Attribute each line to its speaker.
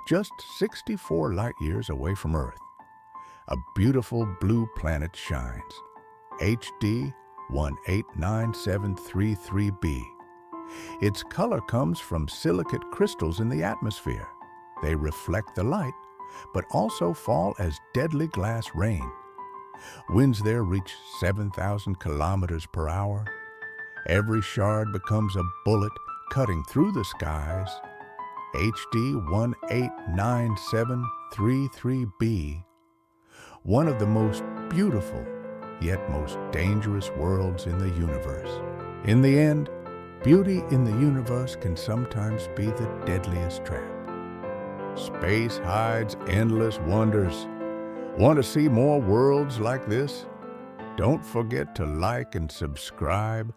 Speaker 1: just 64 light-years away from Earth, a beautiful blue planet shines, HD 189733b. Its color comes from silicate crystals in the atmosphere. They reflect the light, but also fall as deadly glass rain. Winds there reach 7,000 kilometers per hour. Every shard becomes a bullet cutting through the skies. HD 189733b, one of the most beautiful yet most dangerous worlds in the universe. In the end, beauty in the universe can sometimes be the deadliest trap. Space hides endless wonders. Want to see more worlds like this? Don't forget to like and subscribe